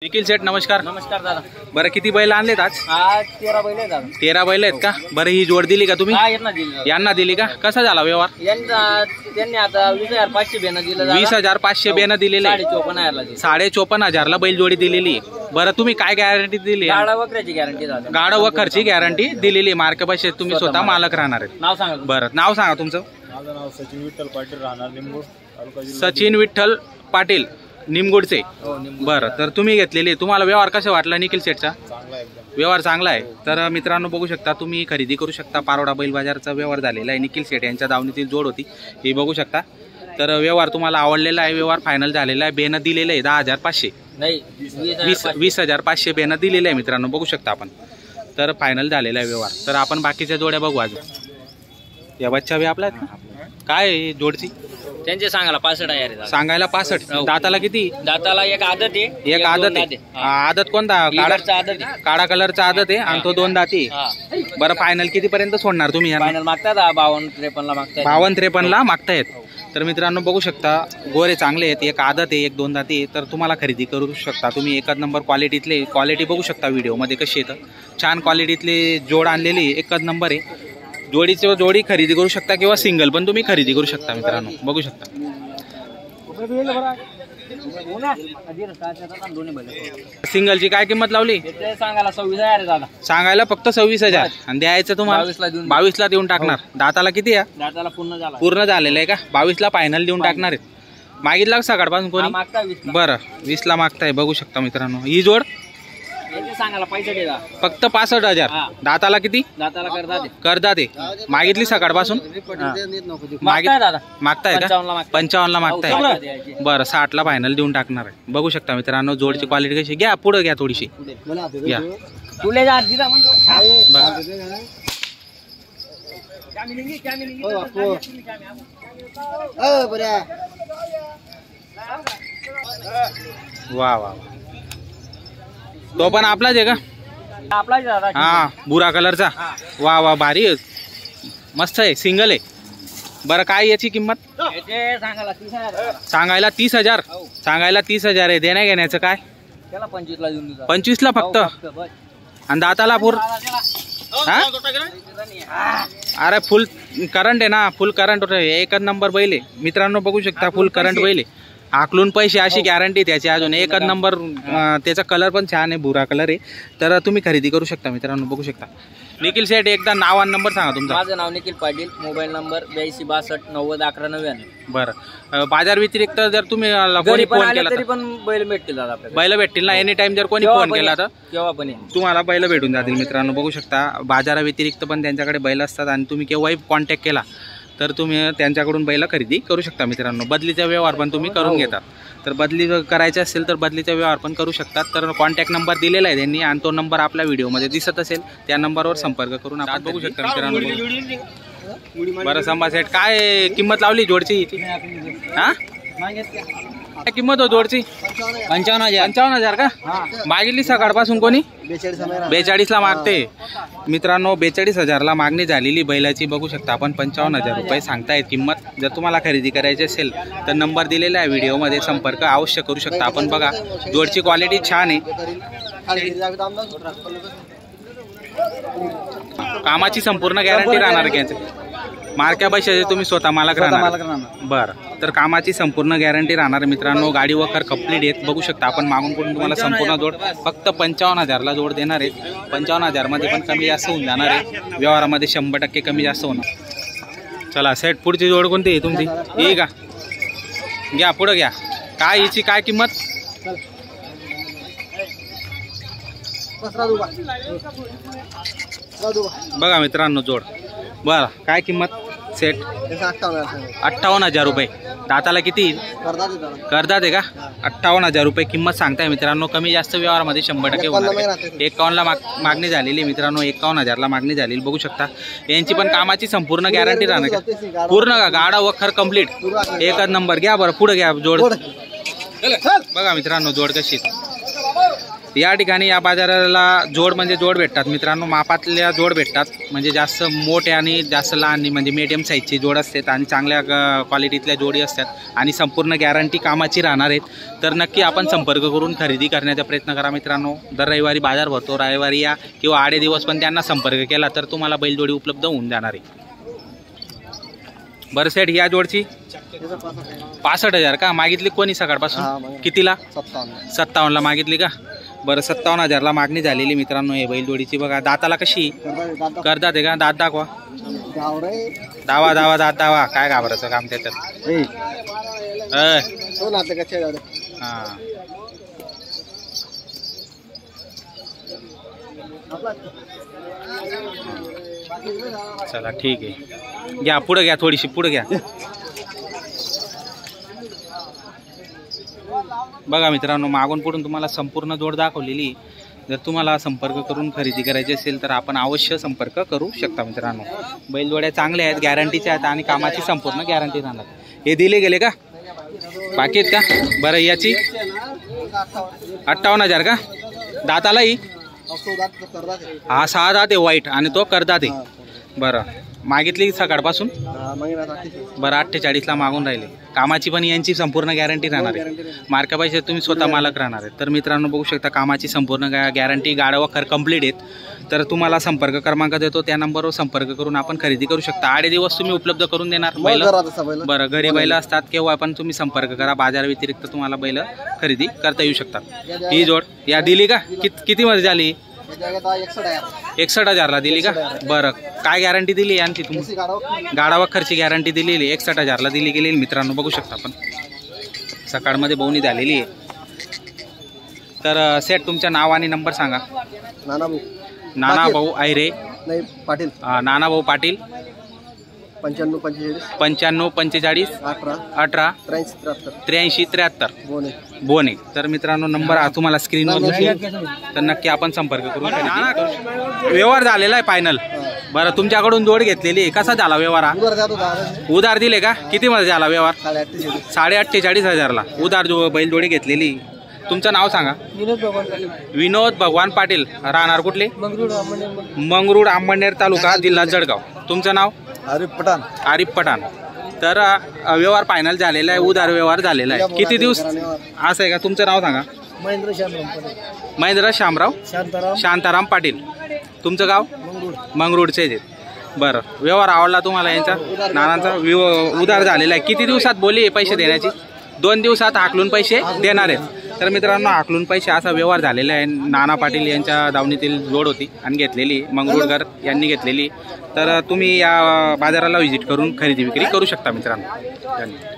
निखिल सेठ नमस्कार. नमस्कार दादा. बरं किती बैल आणलेत आज? 13 बैल आहेत दादा. 13 बैल आहेत का? बरं ही जोड दिली का तुम्ही? यांना दिली का? कसा झाला व्यवहार? त्यांनी आता 20,500 बेना दिलं. 20,500 बेना दिलेले. 54,000 ला बैल जोडी दिलेली. बरं तुम्ही काय गॅरंटी दिली? गाडा वखराची गॅरंटी दादा. गाडा वखरची गॅरंटी दिलेली. मार्क पैसे तुम्ही स्वतः मालक राहणार आहेत. नाव सांगा. बरं नाव सांगा तुमचं. माझं नाव सचिन विठ्ठल पाटील, राहणार निमगोड. सचिन विठ्ठल पाटील निमगोडचे. बरं तर तुम्ही घेतलेले, तुम्हाला व्यवहार कसा वाटला निखिल सेठचा? व्यवहार चांगला आहे. तर मित्रांनो बघू शकता, तुम्ही खरेदी करू शकता. पारोडा बैल बाजारचा व्यवहार झालेला आहे. निखिल सेठ यांच्या दावणीतील जोड होती ही बघू शकता. तर व्यवहार तुम्हाला आवडलेला आहे. व्यवहार फायनल झालेला आहे. बेनं दिलेलं आहे 10,500 नाही 20,500 बेनं दिलेलं आहे मित्रांनो बघू शकता आपण. तर फायनल झालेला आहे व्यवहार. तर आपण बाकीच्या जोड्या बघू अजून. या बच्चा बी आपला काय आहे जोडची? त्यांचे सांगायला 65,000 सांगायला 65. दाताला किती? दाताला एक आदत आहे. एक आदत आहे. आदत कोणता? काळा कलरचा आदत आहे आणि तो 2 दाती. बरं फायनल किती पर्यंत सोडणार तुम्ही? फायनल मागतात 52-53 ला मागतात. 52-53 ला मागतायत. तर मित्रांनो बघू शकता गोरे चांगले आहेत. एक आदत आहे, एक 2 दाती. तर तुम्हाला खरेदी करू शकता तुम्ही. एकच नंबर क्वालिटीतले. क्वालिटी बघू शकता व्हिडिओमध्ये कशी येतं. छान क्वालिटीतले जोड आणलेली एकच नंबर आहे. जोडी खरेदी करू शकता किंवा सिंगल पण तुम्ही खरेदी करू शकता मित्रांनो बघू शकता. सिंगलची काय किंमत लावली? सांगायला 26,000 दादा. सांगायला फक्त 26,000 आणि द्यायचं तुम्हाला 22 देऊन टाकणार. दाताला किती आहे? दाताला पूर्ण झालेलं आहे का? 22 फायनल देऊन टाकणार आहेत. मागितला सकाळपासून कोणी? बरं 20 मागताय बघू शकता मित्रांनो. ही जोड सांगायला पैसे दे फक्त 65,000. दाताला किती? दाताला करदा दे. मागितली सकाळपासून मागताय का? 55 मागताय. बरं 60 फायनल देऊन टाकणार आहे बघू शकता मित्रांनो. जोडची क्वालिटी कशी? घ्या पुढे घ्या थोडीशी घ्या. वा वा तो पण आपलाच आहे का? आपला दादा. हा बुरा कलरचा. वा वा भारी मस्त आहे. सिंगल आहे. बरं काय याची किंमत? सांगायला 30,000. सांगायला 30,000 आहे. देण्या घेण्याचं काय? 25 ला फक्त. आणि दाताला हा अरे फुल करंट आहे ना. फुल करंट होत. एकच नंबर बैल आहे मित्रांनो बघू शकता. फुल करंट बैल आहे. आकलून पैसे अशी गॅरंटी त्याची. अजून एकच नंबर. त्याचा कलर पण छान आहे. भुरा कलर आहे. तर तुम्ही खरेदी करू शकता मित्रांनो बघू शकता. निखिल सेठ एकदा नाव आणि नंबर सांगा तुमचा. माझं नाव निखिल पाटील. Mobile number 8262901199. बरं बाजार व्यतिरिक्त जर तुम्ही कोणी फोन केला तरी पण बैल भेटतील दादा. बैल भेटतील ना एनी टाइम. जर कोणी फोन केला तर केव्हा पण तुम्हाला बैल भेटून जातील मित्रांनो बघू शकता. बाजारा व्यतिरिक्त पण त्यांच्याकडे बैल असतात आणि तुम्ही केव्हाही कॉन्टॅक्ट केला तर तुम्ही त्यांच्याकडून बैल खरेदी करू शकता मित्रांनो. बदलीचा व्यवहार पण तुम्ही करून घेतात. तर बदली करायची असेल तर बदलीचा व्यवहार पण करू शकतात. तर कॉन्टॅक्ट नंबर दिलेला आहे त्यांनी आणि तो नंबर आपल्या व्हिडिओमध्ये दिसत असेल त्या नंबरवर संपर्क करून आपण बघू शकता मित्रांनो. बरं संभा सेठ काय किंमत लावली जोडची? हा काय किंमत हो जोडची? 55,000 का? मागितली सकाळपासून कोणी? 42 ला मागते मित्रांनो. 42,000 ला मागणी झालेली बैलाची बघू शकता आपण. 55,000 रुपये सांगतायत किंमत. जर तुम्हाला खरेदी करायची असेल तर नंबर दिलेला आहे व्हिडिओमध्ये. संपर्क अवश्य करू शकता आपण. बघा जोडची क्वालिटी छान आहे. कामाची संपूर्ण गॅरंटी राहणार घ्यायचं. मार्क्या पैशाचे तुम्ही स्वतः मालक राहणार. बरं तर कामाची संपूर्ण गॅरंटी राहणार मित्रांनो. गाडी वखर कंप्लीट येत बघू शकता आपण. मागून पुढून तुम्हाला संपूर्ण जोड फक्त 55,000 ला जोड देणार आहे. 55,000 मध्ये पण कमी जास्त होऊन जाणार आहे. व्यवहारामध्ये 100% कमी जास्त होणार. चला सेट पुढची जोड कोणती आहे तुमची? ही का? घ्या पुढं घ्या. काय हिची काय किंमत? बघा मित्रांनो जोड. बरं काय किंमत सेट? 58,000 रुपये. दाताला किती? करदात आहे का? 58,000 रुपये किंमत सांगताय मित्रांनो. कमी जास्त व्यवहारामध्ये 100% होणार. 51 ला मागणी झालेली मित्रांनो. 51,000 ला मागणी झालेली बघू शकता. यांची पण कामाची संपूर्ण गॅरंटी राहणार का? पूर्ण का? गाडा वखर कंप्लीट एकच नंबर. घ्या बरं पुढे घ्या जोड. बघा मित्रांनो जोड कशी या ठिकाणी या बाजाराला जोड म्हणजे जोड भेटतात मित्रांनो, मापातल्या जोड भेटतात, म्हणजे जास्त मोठे आणि जास्त लहान नाही, म्हणजे मीडियम साईजची जोड असतात आणि चांगल्या क्वालिटीतल्या जोडी असतात आणि संपूर्ण गॅरंटी कामाची राहणार आहेत। तर नक्की आपण संपर्क करून खरेदी करण्याचा प्रयत्न करा मित्रांनो। दर रविवारी बाजार भरतो, रविवारी या किंवा आडे दिवस पण त्यांना संपर्क केला तर तुम्हाला बैलजोडी उपलब्ध होऊन जाणार आहे। बरं सेठ, या जोडची 65,000 का मागितली कोणी सकाळपासून? कितीला? 57ला मागितली का? बरं 57,000ला मागणी झालेली मित्रांनो हे बैलजोडीची। बघा दाताला कशी करतात आहे का? दात दाखवा, दावा दावा दात दावा, काय घाबरायचं काम त्याच्यात। हां चला ठीक आहे, घ्या पुढे घ्या, थोडीशी पुढे घ्या। बघा मित्रांनो मागून पुढून तुम्हाला संपूर्ण जोड दाखवलेली। जर तुम्हाला संपर्क करून खरेदी करायची असेल तर आपण अवश्य संपर्क करू शकता मित्रांनो। बैलजोड्या चांगल्या आहेत, गॅरंटीच्या आहेत आणि कामाची संपूर्ण गॅरंटी राहणार। हे दिले गेले का? बाकी आहेत का? बरं याची 58,000 का? दातालाही हा 6 दात आहे वाईट आणि तो करदात आहे। बरं मागितली सकाळपासून? बरं 48ला मागून राहिले। कामाची पण यांची संपूर्ण गॅरंटी राहणार आहे, मार्का पैसे तुम्ही स्वतः मालक राहणार आहे। तर मित्रांनो बघू शकता कामाची संपूर्ण गॅरंटी, गाडा वखर कंप्लीट आहेत। तर तुम्हाला संपर्क क्रमांक देतो, त्या नंबरवर संपर्क करून आपण खरेदी करू शकता। 8 दिवस तुम्ही उपलब्ध करून देणार बैल? बरं घरी बैल असतात केव्हा पण तुम्ही संपर्क करा, बाजार व्यतिरिक्त तुम्हाला बैल खरेदी करता येऊ शकतात। ही जोड या दिली का? किती मध्ये झाली? 61,000ला दिली का? बरं काय गॅरंटी दिली आणखी तुम्ही? गाडा वखरची गॅरंटी दिलेली 61,000ला दिली गेलेली मित्रांनो, बघू शकता आपण सकाळमध्ये बोवणी झालेली आहे। तर सेट तुमचं नाव आणि नंबर सांगा। नाना भाऊ आयरे पाटील, नाना भाऊ पाटील, 95 45 18 83 73 बोने। तर मित्रांनो नंबर हा तुम्हाला स्क्रीनवर दिसेल, तर नक्की आपण संपर्क करू। व्यवहार झालेला आहे फायनल? बरं तुमच्याकडून जोड घेतलेली आहे, कसा झाला व्यवहार? उधार दिले का? किती मध्ये झाला व्यवहार? 48,000ला उधार बैलजोडी घेतलेली। तुमचं नाव सांगा। विनोद भगवान पाटील, राहणार कुठले? मंगरूळ आंबनेर तालुका, जिल्हा जळगाव। तुमचं नाव? आरिफ पठाण। तर व्यवहार फायनल झालेला आहे, उधार व्यवहार झालेला आहे। किती दिवस असं आहे का? तुमचं नाव सांगा। महेंद्र शामराव शांताराम पाटील। तुमचं गाव? मंगरूळचे। बरं व्यवहार आवडला तुम्हाला यांचा नानांचा? उधार झालेला आहे। किती दिवसात बोली पैसे देण्याची? 2 दिवसात हाकलून पैसे देणार आहेत। तर मित्रांनो हाकलून पैसे असा व्यवहार झालेला आहे। नाना पाटील यांच्या दावणीतील जोड होती आणि घेतलेली मंगरूळकर यांनी घेतलेली। तर तुम्ही या बाजाराला व्हिजिट करून खरेदी विक्री करू शकता मित्रांनो। धन्यवाद।